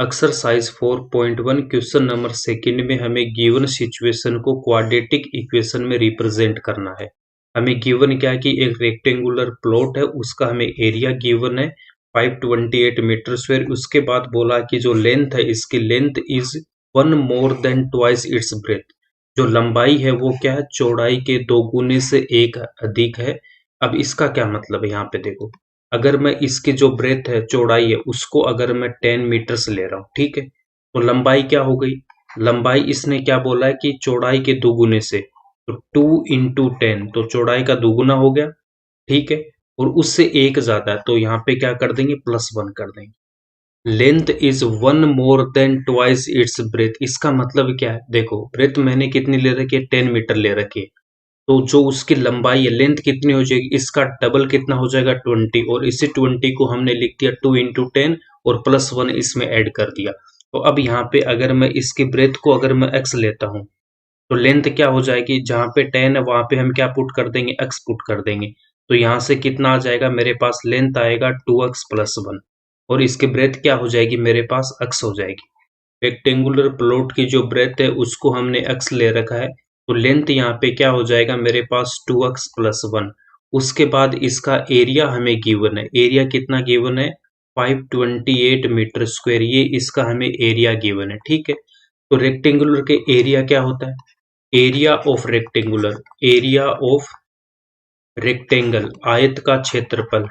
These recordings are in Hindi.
एक्सरसाइज 4.1 क्वेश्चन नंबर सेकंड में हमें गिवन सिचुएशन को क्वाड्रेटिक इक्वेशन में रिप्रेजेंट करना है। हमें गिवन क्या है कि एक रेक्टेंगुलर प्लॉट है, उसका हमें एरिया गिवन है 528 मीटर स्क्वायर। उसके बाद बोला कि जो लेंथ है इसकी length is 1 more than twice its breath. जो लंबाई है वो क्या है, चौड़ाई के 2 गुने से 1 अधिक है। अब इसका क्या मतलब है, यहाँ पे देखो, अगर मैं इसकी जो ब्रेथ है, चौड़ाई है, उसको अगर मैं 10 मीटर्स ले रहा हूँ, ठीक है, तो लंबाई क्या हो गई, लंबाई इसने क्या बोला है कि चौड़ाई के 2 गुने से, तो 2 इंटू 10, तो चौड़ाई का 2 गुना हो गया, ठीक है, और उससे 1 ज्यादा है तो यहाँ पे क्या कर देंगे, +1 कर देंगे। Length is 1 more than twice its breath, इसका मतलब क्या है, देखो ब्रेथ मैंने कितनी ले रखी है, 10 मीटर ले रखी है, तो जो उसकी लंबाई है, लेंथ कितनी हो जाएगी, इसका डबल कितना हो जाएगा, 20, और इसी 20 को हमने लिख दिया 2 इंटू 10 और +1 इसमें ऐड कर दिया। तो अब यहाँ पे अगर मैं इसकी ब्रेथ को अगर मैं x लेता हूँ तो लेंथ क्या हो जाएगी, जहाँ पे 10 है वहां पे हम क्या पुट कर देंगे, x पुट कर देंगे। तो यहाँ से कितना आ जाएगा, मेरे पास लेंथ आएगा 2x + 1, और इसकी ब्रेथ क्या हो जाएगी, मेरे पास x हो जाएगी। रेक्टेंगुलर प्लॉट की जो ब्रेथ है उसको हमने x ले रखा है, तो लेंथ यहाँ पे क्या हो जाएगा, मेरे पास 2x + 1। उसके बाद इसका एरिया हमें गिवन है, एरिया कितना गिवन है, 528 मीटर स्क्वायर, ये इसका हमें एरिया गिवन है, ठीक है। तो रेक्टेंगुलर के एरिया क्या होता है, area of rectangular, area of rectangle, आयत का क्षेत्रफल,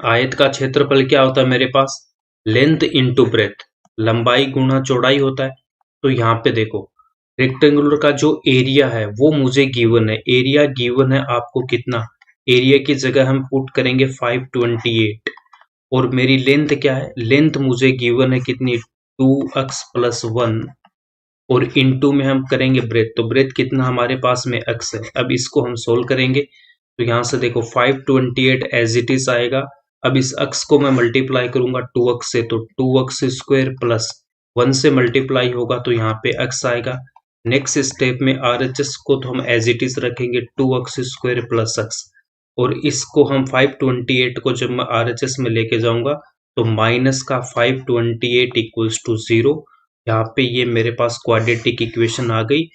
आयत का क्षेत्रफल क्या होता है मेरे पास, लेंथ इंटू ब्रेथ, लंबाई गुणा चौड़ाई होता है। तो यहाँ पे देखो रेक्टेंगुलर का जो एरिया है वो मुझे गिवन है, एरिया गिवन है आपको कितना, एरिया की जगह हम पुट करेंगे 528, और मेरी लेंथ क्या है, लेंथ मुझे गिवन है कितनी, 2x + 1, और इनटू में हम करेंगे ब्रेथ, तो ब्रेथ कितना हमारे पास में x है। अब इसको हम सोल्व करेंगे तो यहाँ से देखो 528 एज इट इज आएगा। अब इस x को मैं मल्टीप्लाई करूंगा 2x से, तो 2x² + 1 से मल्टीप्लाई होगा तो यहाँ पे x आएगा। नेक्स्ट स्टेप में RHS को तो हम एज इट इज रखेंगे 2x² + x, और इसको हम 528 को जब मैं RHS में लेके जाऊंगा तो माइनस का 528 = 0। यहाँ पे ये मेरे पास क्वाड्रेटिक इक्वेशन आ गई।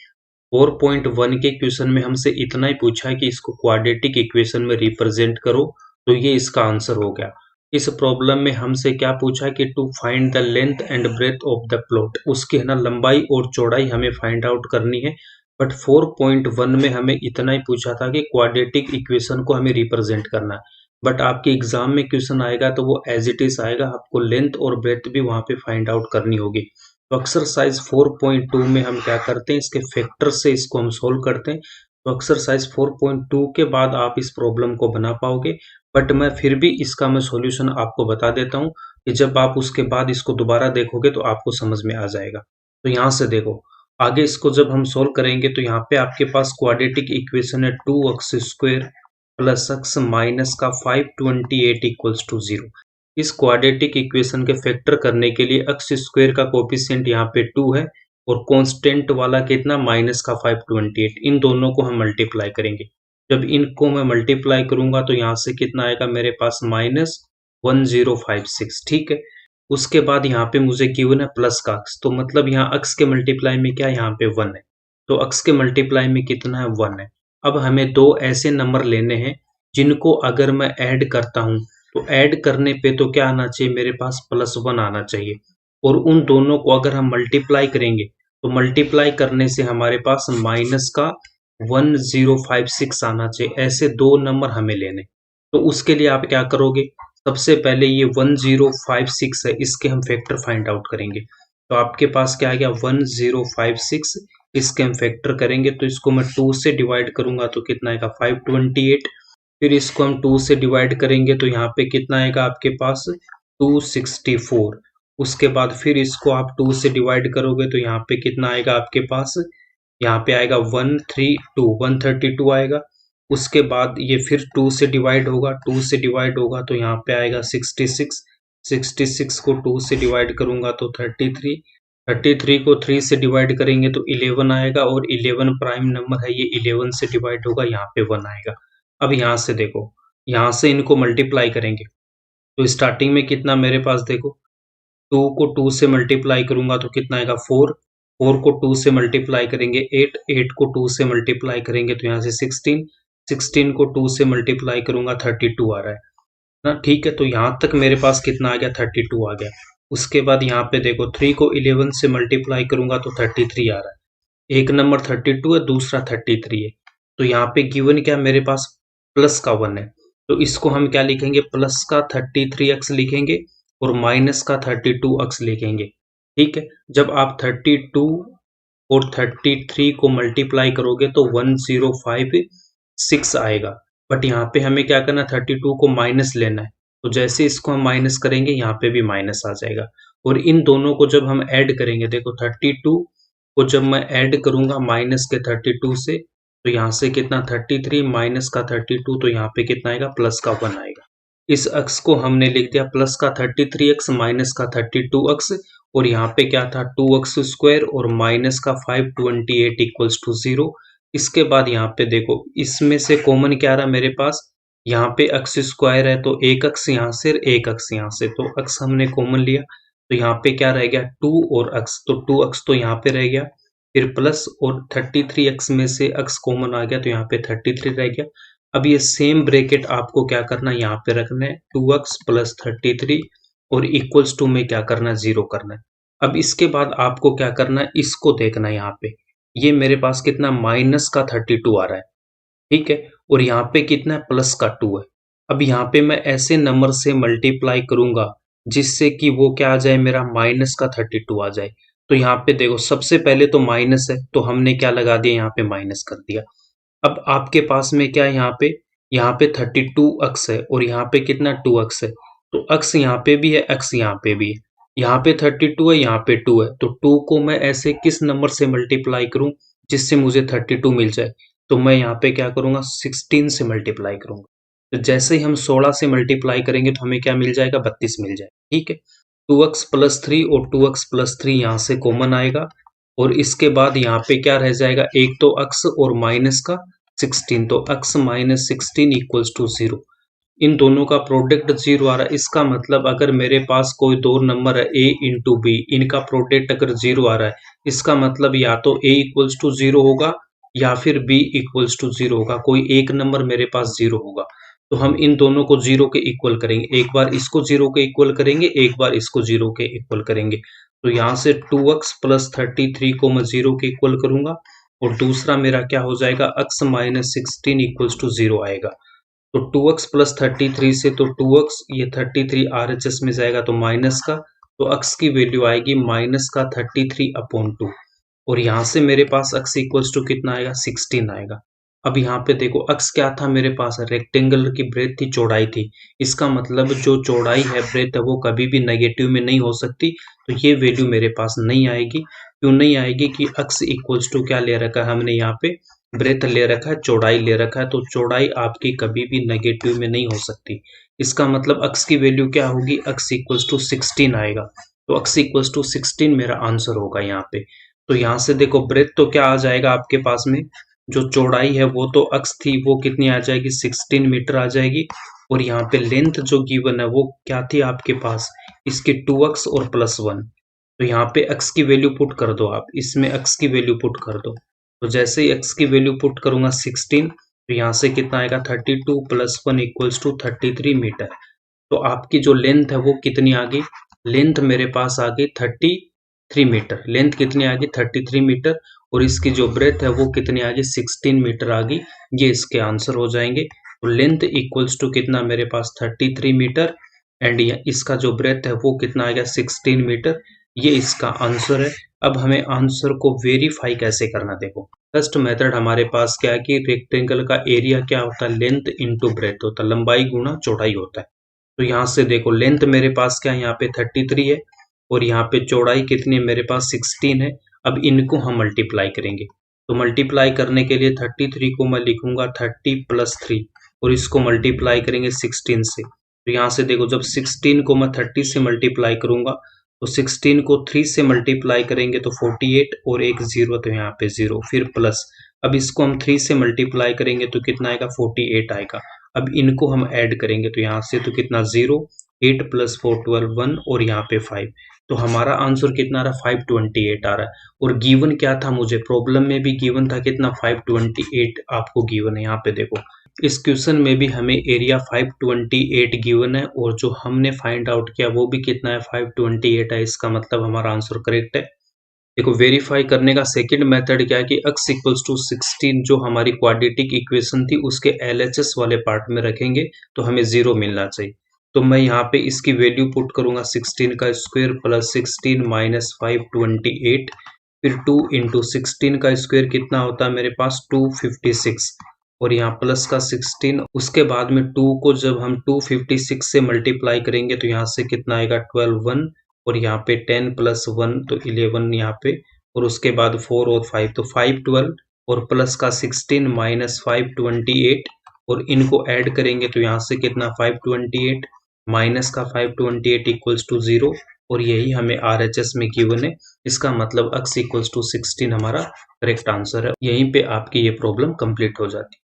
4.1 के क्वेश्चन में हमसे इतना ही पूछा है कि इसको क्वाड्रेटिक इक्वेशन में रिप्रेजेंट करो, तो ये इसका आंसर हो गया। इस प्रॉब्लम में हमसे क्या पूछा है कि to find the length and breadth of the plot, उसकी है ना लंबाई और चौड़ाई हमें फाइंड आउट करनी है। बट 4.1 में हमें इतना ही पूछा था कि क्वाड्रेटिक इक्वेशन को हमें रिप्रेजेंट करना है। बट आपके एग्जाम में क्वेश्चन आएगा तो वो एज इट इज आएगा, आपको लेंथ और ब्रेथ भी वहां पे फाइंड आउट करनी होगी। तो एक्सरसाइज 4.2 में हम क्या करते हैं, इसके फैक्टर से इसको हम सोल्व करते हैं। तो एक्सरसाइज 4.2 के बाद आप इस प्रॉब्लम को बना पाओगे, बट मैं फिर भी इसका मैं सॉल्यूशन आपको बता देता हूँ कि जब आप उसके बाद इसको दोबारा देखोगे तो आपको समझ में आ जाएगा। तो यहाँ से देखो, आगे इसको जब हम सोल्व करेंगे तो यहाँ पे आपके पास क्वाड्रेटिक इक्वेशन है 2x² + x माइनस का 528 = 0। इस क्वाड्रेटिक इक्वेशन के फैक्टर करने के लिए x² का कोफिशिएंट यहाँ पे 2 है, और कांस्टेंट वाला कितना, माइनस का 528, इन दोनों को हम मल्टीप्लाई करेंगे। जब इनको मैं मल्टीप्लाई करूंगा तो यहाँ से कितना आएगा मेरे पास, -1056, ठीक है। उसके बाद यहाँ पे मुझे गिवन है प्लस का x, तो मतलब यहाँ x के मल्टीप्लाई में क्या है, यहाँ पे 1 है, तो x के मल्टीप्लाई में कितना है, 1 है। अब हमें दो ऐसे नंबर लेने हैं जिनको अगर मैं ऐड करता हूँ तो ऐड करने पे तो क्या आना चाहिए, मेरे पास +1 आना चाहिए, और उन दोनों को अगर हम मल्टीप्लाई करेंगे तो मल्टीप्लाई करने से हमारे पास माइनस का 1056 आना चाहिए। ऐसे दो नंबर हमें लेने, तो उसके लिए आप क्या करोगे, सबसे पहले ये 1056 है, इसके हम फैक्टर फाइंड आउट करेंगे। तो आपके पास क्या आ गया, 1056, इसके हम फैक्टर करेंगे तो इसको मैं 2 से डिवाइड करूंगा तो कितना आएगा, 528, फिर इसको हम 2 से डिवाइड करेंगे तो यहाँ पे कितना आएगा आपके पास, 264। उसके बाद फिर इसको आप 2 से डिवाइड करोगे तो यहाँ पे कितना आएगा आपके पास, यहाँ पे आएगा 132 आएगा। उसके बाद ये फिर 2 से डिवाइड होगा, 2 से डिवाइड होगा तो यहाँ पे आएगा 66, 66 को 2 से डिवाइड करूंगा तो 33, 33 को 3 से डिवाइड करेंगे तो 11 आएगा, और 11 प्राइम नंबर है, ये 11 से डिवाइड होगा, यहाँ पे 1 आएगा। अब यहाँ से देखो, यहाँ से इनको मल्टीप्लाई करेंगे तो स्टार्टिंग में कितना मेरे पास देखो, 2 को 2 से मल्टीप्लाई करूंगा तो कितना आएगा 4, 4 को 2 से मल्टीप्लाई करेंगे 8, 8 को 2 से मल्टीप्लाई करेंगे तो यहाँ से 16, 16 को 2 से मल्टीप्लाई करूंगा 32 आ रहा है ना। ठीक है, तो यहाँ तक मेरे पास कितना आ गया 32 आ गया। उसके बाद यहाँ पे देखो 3 को 11 से मल्टीप्लाई करूंगा तो 33 आ रहा है। एक नंबर 32 है, दूसरा 33 है। तो यहाँ पे गिवन क्या मेरे पास प्लस का 1 है, तो इसको हम क्या लिखेंगे, प्लस का 33x लिखेंगे और माइनस का 32x लिखेंगे। ठीक है, जब आप 32 और 33 को मल्टीप्लाई करोगे तो 1056 आएगा। बट यहाँ पे हमें क्या करना है, 32 को माइनस लेना है, तो जैसे इसको हम माइनस करेंगे यहाँ पे भी माइनस आ जाएगा। और इन दोनों को जब हम ऐड करेंगे, देखो 32 को जब मैं ऐड करूंगा माइनस के 32 से, तो यहाँ से कितना 33 माइनस का 32, तो यहाँ पे कितना आएगा प्लस का 1 आएगा। इस अक्स को हमने लिख दिया प्लस का 33x माइनस का 32x, और यहाँ पे क्या था 2x स्क्वायर और माइनस का 528 इक्वल्स टू 0। इसके बाद यहाँ पे देखो इसमें से कॉमन क्या रहा मेरे पास, यहाँ पे x स्क्वायर है तो एक अक्स यहाँ से एक अक्स यहाँ से, तो अक्स हमने कॉमन लिया तो यहाँ पे क्या रह गया 2 और x, तो 2x तो यहाँ पे रह गया, फिर प्लस और 33x में से x कॉमन आ गया तो यहाँ पे 33 रह गया। अब ये सेम ब्रैकेट आपको क्या करना है यहाँ पे रखना है 2x प्लस 33 और इक्वल्स टू में क्या करना है 0 करना है। अब इसके बाद आपको क्या करना है, इसको देखना है यहाँ पे, ये मेरे पास कितना माइनस का 32 आ रहा है। ठीक है, और यहाँ पे कितना है प्लस का 2 है। अब यहाँ पे मैं ऐसे नंबर से मल्टीप्लाई करूंगा जिससे कि वो क्या आ जाए मेरा माइनस का 32 आ जाए। तो यहाँ पे देखो सबसे पहले तो माइनस है तो हमने क्या लगा दिया यहाँ पे माइनस कर दिया। अब आपके पास में क्या है यहाँ पे 32 अक्स है और यहाँ पे कितना 2 अक्स है, तो अक्स यहाँ पे भी है अक्स यहाँ पे भी है, यहाँ पे 32 है यहाँ पे 2 है, तो 2 को मैं ऐसे किस नंबर से मल्टीप्लाई करूं जिससे मुझे 32 मिल जाए, तो मैं यहाँ पे क्या करूंगा 16 से मल्टीप्लाई करूंगा। तो जैसे ही हम 16 से मल्टीप्लाई करेंगे तो हमें क्या मिल जाएगा 32 मिल जाएगा। ठीक है, 2x प्लस 3 और 2x प्लस 3 यहाँ से कॉमन आएगा और इसके बाद यहाँ पे क्या रह जाएगा, एक तो अक्स और माइनस का 16, तो अक्स माइनस 16 इक्वल्स टू 0। इन दोनों का प्रोडक्ट 0 आ रहा है। इसका मतलब अगर मेरे पास कोई दो नंबर है a इंटू बी, इनका प्रोडक्ट अगर 0 आ रहा है, इसका मतलब या तो a इक्वल्स टू 0 होगा या फिर b इक्वल्स टू 0 होगा, कोई एक नंबर मेरे पास 0 होगा। तो हम इन दोनों को 0 के इक्वल करेंगे, एक बार इसको 0 के इक्वल करेंगे, एक बार इसको 0 के इक्वल करेंगे। तो यहाँ से 2x प्लस 33 को मैं 0 के इक्वल करूंगा और दूसरा मेरा क्या हो जाएगा x माइनस 16 इक्वल्स टू 0 आएगा। तो 2x प्लस 33 से तो 2x, ये 33 RHS में जाएगा तो माइनस का, तो x की वैल्यू आएगी माइनस का 33 अपॉन 2, और यहाँ से मेरे पास x इक्वल्स टू कितना आएगा 16 आएगा। अब यहाँ पे देखो x क्या था मेरे पास, रेक्टेंगल की ब्रेथ थी, चौड़ाई थी। इसका मतलब जो चौड़ाई है ब्रेथ है वो कभी भी नेगेटिव में नहीं हो सकती, तो ये वैल्यू मेरे पास नहीं आएगी। क्यों नहीं आएगी कि x इक्वल्स टू क्या ले रखा है हमने यहाँ पे, ब्रेथ ले रखा है, चौड़ाई ले रखा है, तो चौड़ाई आपकी कभी भी नेगेटिव में नहीं हो सकती। इसका मतलब x की वैल्यू क्या होगी, x इक्वल्स टू 16 आएगा, तो x इक्वल्स टू 16 मेरा आंसर होगा यहाँ पे। तो यहाँ से देखो ब्रेथ तो क्या आ जाएगा आपके पास में, जो चौड़ाई है वो तो x थी, वो कितनी आ जाएगी 16 मीटर आ जाएगी, और यहाँ पे लेंथ जो गिवन है वो क्या थी आपके पास, इसकी 2x और प्लस 1। तो यहाँ पे x की वैल्यू पुट कर दो आप, इसमें x की वैल्यू पुट कर दो, तो जैसे ही x की वैल्यू पुट करूंगा 16, तो यहाँ से कितना आएगा 32 प्लस 1 इक्वल्स टू 33 मीटर। तो आपकी जो लेंथ है वो कितनी आ गई, लेंथ मेरे पास आ गई 33 मीटर, लेंथ कितनी आ गई 33 मीटर, और इसकी जो ब्रेथ है वो कितनी आ गई 16 मीटर आ गई। ये इसके आंसर हो जाएंगे। तो लेंथ इक्वल्स टू कितना मेरे पास 33 मीटर एंड इसका जो ब्रेथ है वो कितना आ गया 16 मीटर, ये इसका आंसर है। अब हमें आंसर को वेरीफाई कैसे करना, देखो फर्स्ट मेथड हमारे पास क्या है कि रेक्टेंगल का एरिया क्या होता है, लेंथ इनटू ब्रेथ होता है, लंबाई गुना चौड़ाई होता है। तो यहाँ से देखो लेंथ मेरे पास क्या है, यहाँ पे 33 है और यहाँ पे चौड़ाई कितनी है मेरे पास 16 है। अब इनको हम मल्टीप्लाई करेंगे, तो मल्टीप्लाई करने के लिए 33 को मैं लिखूंगा 30 प्लस 3 और इसको मल्टीप्लाई करेंगे 16 से। तो यहाँ से देखो जब 16 को मैं 30 से मल्टीप्लाई करूंगा तो 16 को 3 से मल्टीप्लाई करेंगे तो 48 और एक 0, तो यहाँ पे 0 फिर प्लस। अब इसको हम 3 से मल्टीप्लाई करेंगे तो कितना आएगा 48 आएगा। अब इनको हम ऐड करेंगे तो यहाँ से तो कितना 0 8 प्लस 4 12 1 और यहाँ पे 5। तो हमारा आंसर कितना आ रहा है 528 आ रहा है। और गिवन क्या था, मुझे प्रॉब्लम में भी गिवन था कितना 528 आपको गिवन है। यहाँ पे देखो इस क्वेश्चन में भी हमें एरिया 528 गिवन है और जो हमने फाइंड आउट किया वो भी कितना है 528 है। इसका मतलब हमारा आंसर करेक्ट है। देखो वेरीफाई करने का सेकंड मेथड क्या है कि x इक्वल्स टू 16 जो हमारी क्वाड्रेटिक इक्वेशन थी उसके LHS वाले पार्ट में रखेंगे तो हमें 0 मिलना चाहिए। तो मैं यहाँ पे इसकी वैल्यू पुट करूंगा 16 का स्क्वायर प्लस 16 माइनस 528, फिर 2 इंटू 16 का स्क्वायर कितना होता है मेरे पास 256 और यहाँ प्लस का 16। उसके बाद में 2 को जब हम 256 से मल्टीप्लाई करेंगे तो यहाँ से कितना आएगा 12 1 और यहाँ पे 10 प्लस 1 तो 11 यहाँ पे और उसके बाद 4 और 5 तो 512 और प्लस का 16 माइनस 528 और इनको ऐड करेंगे तो यहाँ से कितना 528 माइनस का 528 इक्वल्स टू 0 और यही हमें RHS में गिवन है। इसका मतलब x इक्वल्स टू 16 हमारा करेक्ट आंसर है। यहीं पे आपकी ये प्रॉब्लम कंप्लीट हो जाती है।